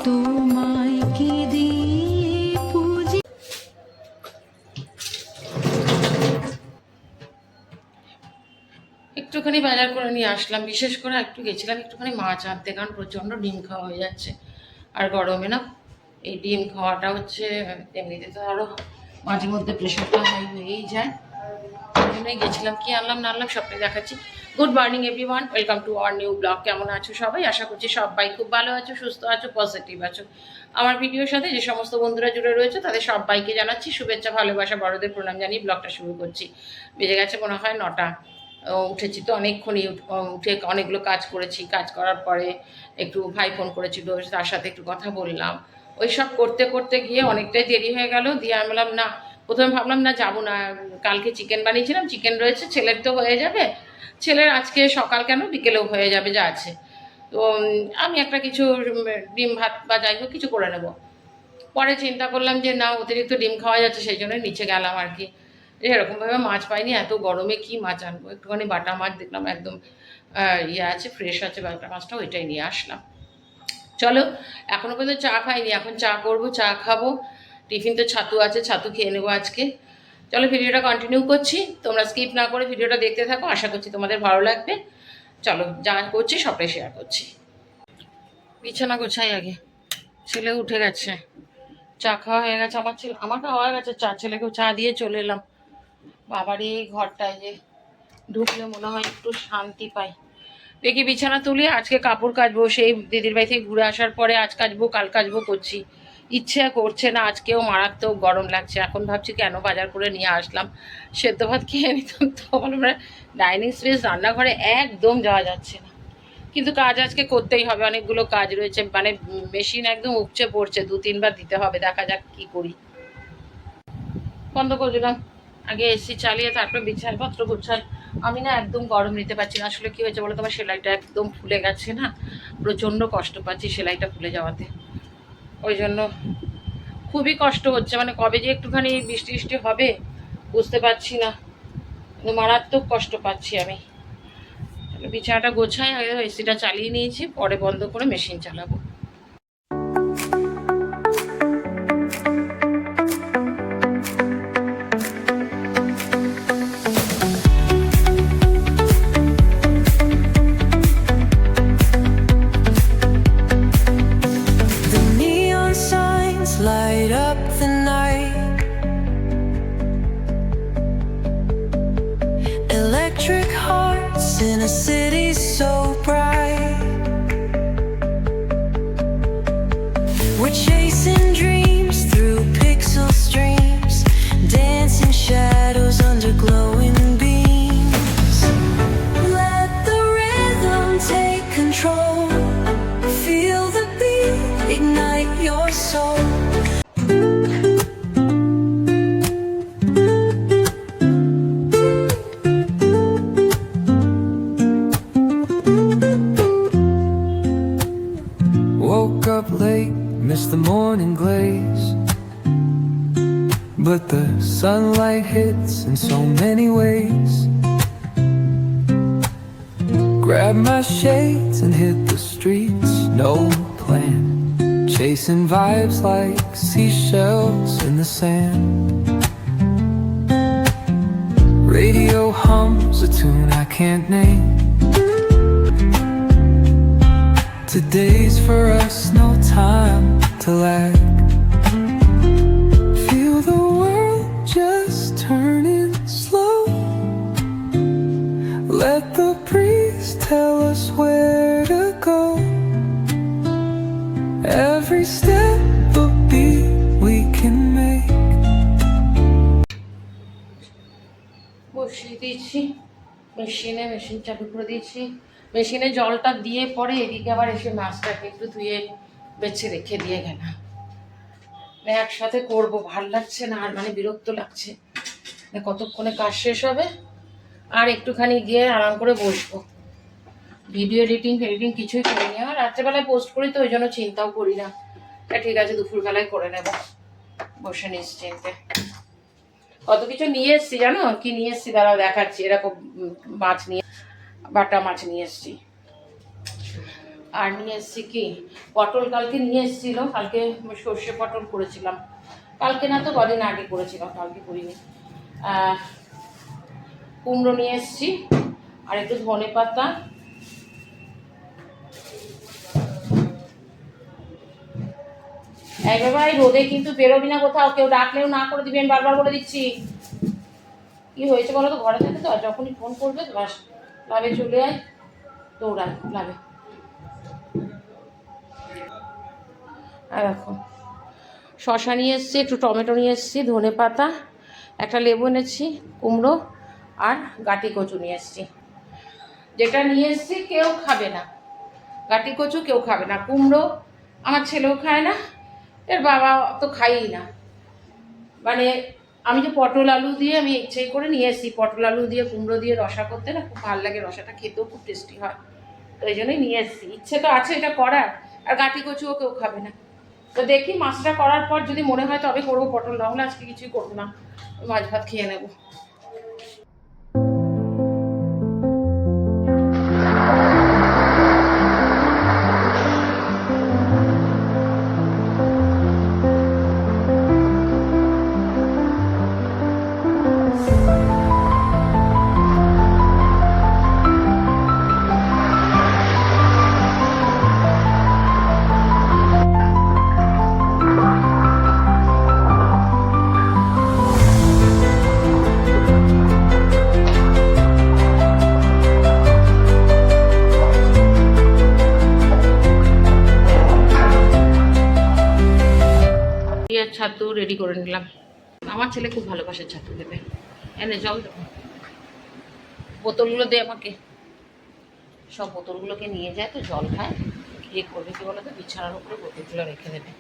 তোমায় কি দিয়ে পুজি। একটুখানি বাজার করে নিয়ে আসলাম, বিশেষ করে একটু গেছিলাম একটুখানি মাছ আনতে, কারণ প্রচণ্ড ডিম খাওয়া হয়ে যাচ্ছে। আর গরমে না এই ডিম খাওয়াটা হচ্ছে, এমনিতে তো আরও মাঝে মধ্যে প্রেশারটা হাই হয়েই যায়। ওই জন্যই গেছিলাম। কি আনলাম না আনলাম সবটাই দেখাচ্ছি। Good morning everyone, welcome to our new blog. কেমন আছো সবাই? আশা করছি সবাই খুব ভালো আছো, সুস্থ আছো, পজিটিভ আছো। আমার ভিডিওর সাথে যে সমস্ত বন্ধুরা জুড়ে রয়েছে তাদের সবাইকে জানাচ্ছি শুভেচ্ছা, ভালোবাসা, বড়দের প্রণাম জানিয়ে ব্লগটা শুরু করছি। বেজে গেছে মনে হয় 9টা। উঠেছি তো অনেকক্ষণই, উঠে অনেকগুলো কাজ করেছি। কাজ করার পরে একটু ভাই ফোন করেছিল, তার সাথে একটু কথা বললাম। ওই সব করতে করতে গিয়ে অনেকটাই দেরি হয়ে গেল। দিয়ে আমি বললাম না, প্রথমে ভাবলাম না যাবো না, কালকে চিকেন বানিয়েছিলাম, চিকেন রয়েছে, ছেলের তো হয়ে যাবে, ছেলের আজকে সকাল কেন বিকেলেও হয়ে যাবে যা আছে। তো আমি একটা কিছু ডিম ভাত বা যাই হোক কিছু করে নেব। পরে চিন্তা করলাম যে না, অতিরিক্ত ডিম খাওয়া যাচ্ছে, সেই জন্য নিচে গেলাম আর কি। এরকমভাবে মাছ পাইনি, এত গরমে কি মাছ আনবো, একটুখানি বাটা মাছ দেখলাম একদম ইয়ে আছে, ফ্রেশ আছে বাটা মাছটা, ওইটাই নিয়ে আসলাম। চলো, এখনও পর্যন্ত চা খাইনি, এখন চা করব, চা খাবো। টিফিন তো ছাতু আছে, ছাতু খেয়ে নেবো আজকে। চলো ভিডিওটা কন্টিনিউ করছি, তোমরা স্কিপ না করে ভিডিওটা দেখতে থাকো, আশা করছি তোমাদের ভালো লাগবে। চলো, যা করছি সবটাই শেয়ার করছি। বিছানা গোছাই আগে, ছেলে উঠে গেছে, চা খাওয়া হয়ে গেছে, আমার খাওয়া হয়ে গেছে চা, ছেলেকেও চা দিয়ে চলে এলাম। বাবার এই ঘরটায় যে ঢুকলে মনে হয় একটু শান্তি পাই। দেখি বিছানা তুলি, আজকে কাপড় কাচবো, সেই দিদির বাড়ি থেকে ঘুরে আসার পরে আজ কাচবো কাল কাচবো করছি, ইচ্ছে করছে না। আজকেও মারাত্মক গরম লাগছে। এখন ভাবছি কেন বাজার করে নিয়ে আসলাম, সেদ্ধ ভাত খেয়ে নিতাম। তো আমরা ডাইনিং স্পেস রান্নাঘরে একদম যাওয়া যাচ্ছে না, কিন্তু কাজ আজকে করতেই হবে, অনেকগুলো কাজ রয়েছে। মানে মেশিন একদম উপচে পড়ছে, 2-3 বার দিতে হবে, দেখা যাক কি করি। বন্ধ করে দিলাম, আগে এসি চালিয়ে তারপর বিছানাপত্র গোছাই। আমি না একদম গরম নিতে পারছি না। আসলে কি হয়েছে বলো, তোমার সেলাইটা একদম ফুলে গেছে না, প্রচণ্ড কষ্ট পাচ্ছি সেলাইটা ফুলে যাওয়াতে। ওই জন্য খুবই কষ্ট হচ্ছে, মানে কবে যে একটুখানি বৃষ্টি বৃষ্টি হবে বুঝতে পারছি না, কিন্তু মারাত্মক কষ্ট পাচ্ছি আমি। বিছানাটা গোছাই, আগে এসিটা চালিয়ে নিয়েছি, পরে বন্ধ করে মেশিন চালাবো। Light up the night, electric hearts in a city so bright. We're chasing dreams through pixel streams, dancing shadows under glowing beams. Let the rhythm take control, feel the beat, ignite your soul. Woke up late, missed the morning glaze, but the sunlight hits in so many ways. Grabbed my shades and hit the streets, no plan, chasing vibes like seashells in the sand. Radio hums a tune I can't name. Today's for us, no time to lag. Feel the world just turning slow. Let the breeze tell us where to go. Every step a beat we can make. বসিয়ে দিয়েছি মেশিনে, machine চালু করে দিয়েছি। মেশিনে জলটা দিয়ে পরে এদিকে আবার এসে মাছটাকে একটু ধুয়ে বেছে রেখে দিয়ে গেলাম। একসাথে করবো, ভাল লাগছে না আর, মানে বিরক্ত লাগছে। কতক্ষণে কাজ শেষ হবে, আর একটুখানি গিয়ে আরাম করে বসবো। ভিডিও এডিটিং কিছুই করিনি, আর রাত্রেবেলায় পোস্ট করি তো ওই জন্য চিন্তাও করি না। ঠিক আছে, দুপুরবেলায় করে নেব বসে নিশ্চিন্তে। কত কিছু নিয়ে এসছি জানো, কি নিয়ে এসছি দাঁড়াও দেখাচ্ছি। এরকম মাছ নিয়ে, বাটা মাছ নিয়ে এসছি। আর নিয়ে এসেছি কি পটল, কালকে নিয়ে এসেছিল, কালকে সর্ষে পটল করেছিলাম, কালকে না তো কদিন আগে করেছিলাম, কালকে করিনি। কুমড়ো নিয়ে এসেছি আর একটু ধনে পাতা, এই বাবা এই রোদে কিন্তু বেরোবি না কোথাও, কেউ ডাকলেও না করে দিবি, আমি বারবার বলে দিচ্ছি। কি হয়েছে বলো তো, ঘরে থাকে তো, আর যখনই ফোন করবে বাস লাভে চলে আয়, দৌড়ায় লাভে। আর দেখো শশা নিয়ে এসেছি, একটু টমেটো নিয়ে এসেছি, ধনে পাতা, একটা লেবু এনেছি, কুমড়ো আর গাটি কচু নিয়ে এসেছি। যেটা নিয়ে এসেছি কেউ খাবে না, গাটি কচু কেউ খাবে না, কুমড়ো আমার ছেলেও খায় না, এর বাবা তো খাইই না। মানে আমি যে পটল আলু দিয়ে আমি ইচ্ছেই করে নিয়ে এসেছি, পটল আলু দিয়ে কুমড়ো দিয়ে রসা করতে না খুব ভালো লাগে, রসাটা খেতেও খুব টেস্টি হয়, তো এই জন্যই নিয়ে এসেছি। ইচ্ছে তো আছে এটা করার, আর গাটি কচুও কেউ খাবে না। তো দেখি মাছটা করার পর যদি মনে হয় তবে করবো পটল, না হলে আজকে কিছুই করবো না, মাছ ভাত খেয়ে নেবো। ছাতু রেডি করে নিলাম, আমার ছেলে খুব ভালোবাসে ছাতু খেতে। এনে জল দেবো, বোতলগুলো দে আমাকে, সব বোতলগুলোকে নিয়ে যায় তো জল খায়, খেয়ে করবে কি বলো তো, বিছানার উপরে বোতলগুলো রেখে দেবে।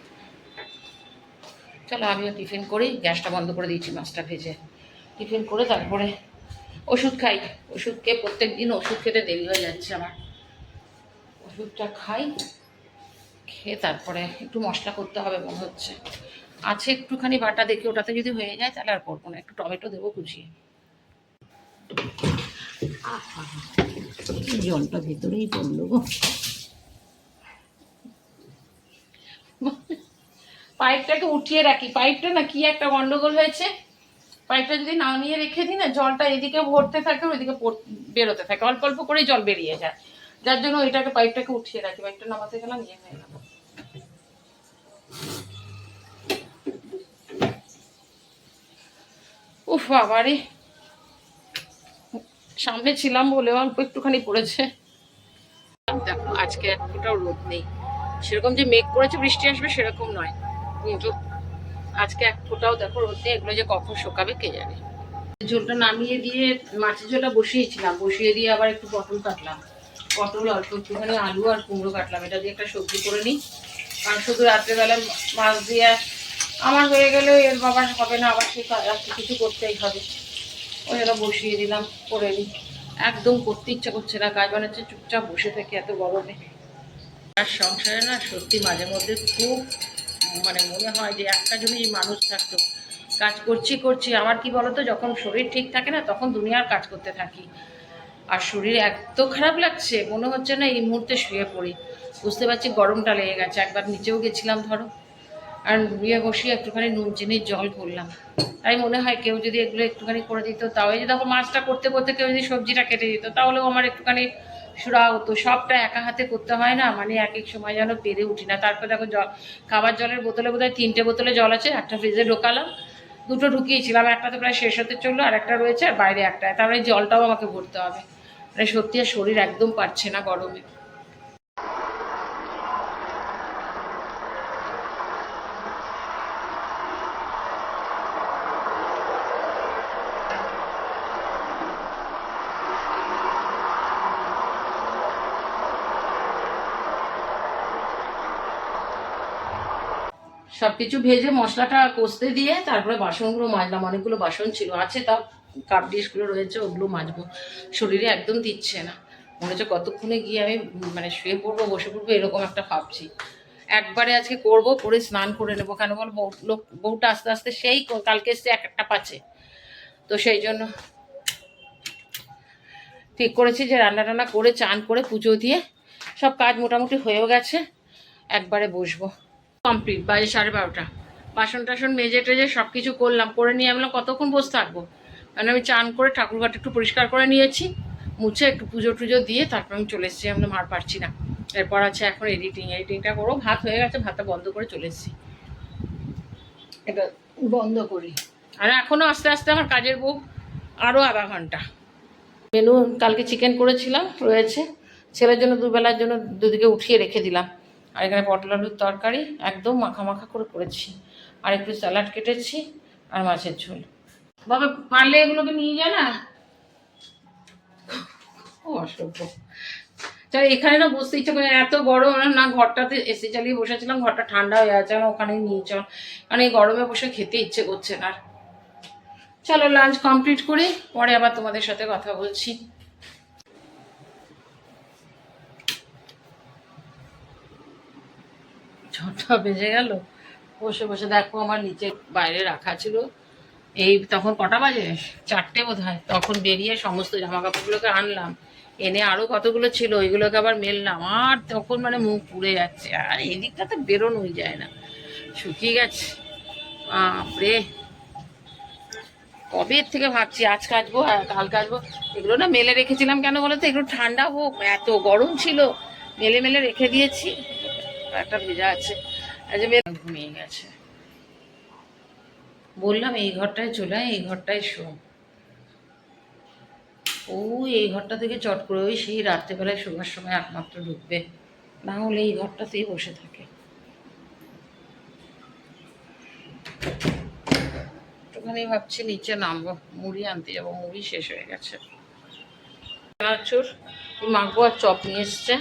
চলো আমিও টিফিন করি, গ্যাসটা বন্ধ করে দিয়েছি, মাছটা ভেজে টিফিন করে তারপরে ওষুধ খাই। ওষুধ খেয়ে প্রত্যেক দিন ওষুধ খেতে দেরি হয়ে যাচ্ছে আমার, ওষুধটা খাই, খেয়ে তারপরে একটু মশলা করতে হবে মনে হচ্ছে, আছে একটুখানি বাটা, দেখি ওটাতে যদি হয়ে যায় তাহলে আর করবো না, একটু টমেটো দেবো কুচিয়ে। জলটা ভেতরেই পড়লো গো, পাইপটাকে উঠিয়ে রাখি, পাইপটা না কি একটা গন্ডগোল হয়েছে, পাইপটা যদি না নিয়ে রেখে দিই না, জলটা এদিকে ভরতে থাকে ওইদিকে বেরোতে থাকে, অল্প অল্প করেই জল বেরিয়ে যায়, যার জন্য ওইটাকে পাইপটাকে উঠিয়ে রাখি, পাইপটা নামাতে গেলাম ইয়ে হয়ে গেল। উফ বাবারে, সামনে ছিলাম বলে অল্প একটুখানি পড়েছে। দেখো আজকে এক ফোঁটাও রোদ নেই, সেরকম যে মেঘ করেছে বৃষ্টি আসবে সেরকম নয়, কিন্তু আজকে এক ফোঁটাও দেখো রোদ নেই, এগুলো যে কখন শুকাবে কে জানে। ঝোলটা নামিয়ে দিয়ে মাছের ঝোলটা বসিয়েছিলাম, বসিয়ে দিয়ে আবার একটু পটল কাটলাম, পটল অল্প একটুখানি আলু আর কুমড়ো কাটলাম, এটা দিয়ে একটা সবজি করে নিই, কারণ শুধু রাত্রেবেলায় মাছ দিয়ে আমার হয়ে গেলে এর বাবার হবে না, আবার সেই কিছু করতেই হবে, ওই জন্য বসিয়ে দিলাম, করে নিই। একদম করতে ইচ্ছা করছে না কাজ, বানাচ্ছে চুপচাপ বসে থেকে এত গরমে। আর সংসারে না সত্যি মাঝে মধ্যে খুব মানে মনে হয় যে একটা যদি মানুষ থাকতো, কাজ করছি আমার কি বলতো, যখন শরীর ঠিক থাকে না তখন দুনিয়ার কাজ করতে থাকি, আর শরীর এত খারাপ লাগছে মনে হচ্ছে না এই মুহূর্তে শুয়ে পড়ি, বুঝতে পারছি গরমটা লেগে গেছে, একবার নিচেও গেছিলাম ধরো, আর নিয়ে বসিয়ে একটুখানি নুন চিনির জল করলাম, তাই মনে হয় কেউ যদি এগুলো একটুখানি করে দিত, তাও এই যে দেখো মাছটা করতে করতে কেউ যদি সবজিটা কেটে দিত তাহলেও আমার একটুখানি সুরা হতো, সবটা একা হাতে করতে হয় না, মানে এক এক সময় যেন পেরে উঠি না। তারপর দেখো জল, খাবার জলের বোতলে বোধহয় 3টে বোতলে জল আছে, একটা ফ্রিজে ঢোকালাম, 2টো ঢুকিয়েছিলাম, একটা তো প্রায় শেষ হতে চললো, আর একটা রয়েছে, আর বাইরে একটা, তারপরে জলটাও আমাকে ভরতে হবে, মানে সত্যি আর শরীর একদম পারছে না গরমে। সব কিছু ভেজে মশলাটা কষতে দিয়ে তারপরে বাসনগুলো মাজলাম, অনেকগুলো বাসন ছিল, আছে তাও কাপ ডিশগুলো রয়েছে, ওগুলো মাজবো, শরীরে একদম দিচ্ছে না, মনে হচ্ছে কতক্ষণে গিয়ে আমি মানে শুয়ে পড়বো, বসে পড়বো, এরকম একটা ভাবছি। একবারে আজকে করবো, করে স্নান করে নেবো, কেন বল বউটা আস্তে আস্তে সেই কালকে এসছে 1টা 5-এ, তো সেই জন্য ঠিক করেছি যে রান্না টান্না করে চান করে পুজো দিয়ে সব কাজ মোটামুটি হয়েও গেছে, একবারে বসবো। কমপ্লিট, বাজে 12:30। বাসন টাসন মেজে টেজে সব কিছু করলাম, করে নিয়ে আমি কতক্ষণ বসে থাকবো। কারণ আমি চান করে ঠাকুরঘরটা একটু পরিষ্কার করে নিয়েছি, মুছে একটু পুজো টুজো দিয়ে তারপর আমি চলে এসেছি। আমি মার পারছি না, এরপর আছে এখন এডিটিংটা করবো। ভাত হয়ে গেছে, ভাতটা বন্ধ করে চলে এসেছি, এটা বন্ধ করি। আর এখনও আস্তে আস্তে আমার কাজের বউ আরও আধা ঘন্টা। মেনু কালকে চিকেন করেছিলাম, রয়েছে। ছেলের জন্য দুবেলার জন্য দুদিকে উঠিয়ে রেখে দিলাম। আর এখানে পটল আলুর তরকারি একদম মাখা মাখা করে করেছি, আর একটু স্যালাড কেটেছি, আর মাছের ঝোল। বাবা পারলে এগুলোকে নিয়ে যায় না, ও অসভ্য। চল, এখানে না বসতে ইচ্ছে করে, এত গরম না। ঘরটাতে এসি চালিয়ে বসেছিলাম, ঘরটা ঠান্ডা হয়ে আছে, ওখানে নিয়ে চল, কারণ এই গরমে বসে খেতে ইচ্ছে করছে না। চলো লাঞ্চ কমপ্লিট করি, পরে আবার তোমাদের সাথে কথা বলছি। 6টা বেজে গেল। বসে বসে দেখো, আমার নিচে বাইরে রাখা ছিল, এই তখন কটা বাজে, 4টে বোধ হয়। তখন বেরিয়ে সমস্ত জামা কাপড়গুলোকে আনলাম, এনে আরও কতগুলো ছিল ওইগুলোকে আবার মেললাম। আর তখন মানে মুখ পুড়ে যাচ্ছে, আর এই দিকটাতে বেরোনোই যায় না, শুকিয়ে গেছে। বাপরে, কবে এর থেকে ভাবছি আজ কাচবো আর কাল কাচবো। এগুলো না মেলে রেখেছিলাম কেন বলো তো, এগুলো ঠান্ডা হোক, এত গরম ছিল, মেলে মেলে রেখে দিয়েছি। একটা ভেজা আছে, আজ ঘুমিয়ে গেছে। বললাম এই ঘরটায় চলে আয়, এই ঘরটায় শো। ও এই ঘরটা থেকে চট করে ওই সেই রাত্রেবেলায় শোবার সময় একমাত্র ঢুকবে, না হলে এই ঘরটাতেই বসে থাকে। একটুখানি ভাবছি নিচে নামবো, মুড়ি আনতে যাবো, মুড়ি শেষ হয়ে গেছে। চানাচুর মাখবো, আর চপ নিয়ে এসছে।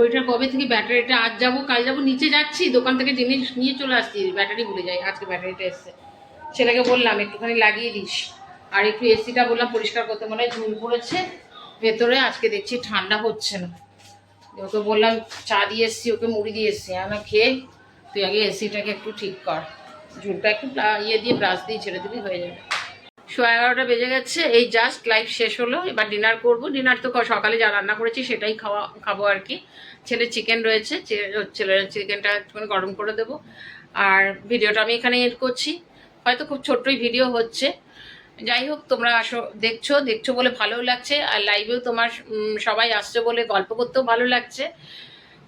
ওইটা কবে থেকে ব্যাটারিটা, আজ যাবো কাল যাবো, নিচে যাচ্ছি দোকান থেকে জিনিস নিয়ে চলে আসছি, ব্যাটারি ভুলে যাই। আজকে ব্যাটারিটা এসছে, ছেলেকে বললাম একটুখানি লাগিয়ে দিস। আর একটু এসিটা বললাম পরিষ্কার করতে, মনে হয় ঝুল পড়েছে ভেতরে, আজকে দেখছি ঠান্ডা হচ্ছে না। ওকে বললাম চা দিয়ে এসছি, ওকে মুড়ি দিয়ে এসছি, না খেয়ে তুই আগে এসিটাকে একটু ঠিক কর, ঝুলটা একটু ইয়ে দিয়ে ব্রাশ দিয়ে ছেড়ে দিবি, হয়ে যাবে। 11:30 বেজে গেছে, এই জাস্ট লাইভ শেষ হলো। এবার ডিনার করব। ডিনার তো সকালে যা রান্না করেছি সেটাই খাবো আর কি। ছেলের চিকেন রয়েছে, ছেলের চিকেনটা একটুখানি গরম করে দেবো। আর ভিডিওটা আমি এখানে এড করছি, হয়তো খুব ছোট্টই ভিডিও হচ্ছে। যাই হোক, তোমরা দেখছো বলে ভালোও লাগছে, আর লাইভেও তোমার সবাই আসছে বলে গল্প করতেও ভালো লাগছে।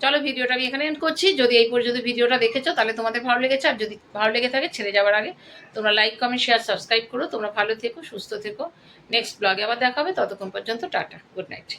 চলো ভিডিওটা আমি এখানে এন্ড করছি। যদি এই পর্যন্ত ভিডিওটা দেখেছো তাহলে তোমাদের ভালো লেগেছে, আর যদি ভালো লেগে থাকে ছেড়ে যাওয়ার আগে তোমরা লাইক কমেন্ট শেয়ার সাবস্ক্রাইব করো। তোমরা ভালো থেকো, সুস্থ থেকো। নেক্সট ব্লগে আবার দেখা হবে, ততক্ষণ পর্যন্ত টাটা, গুড নাইট।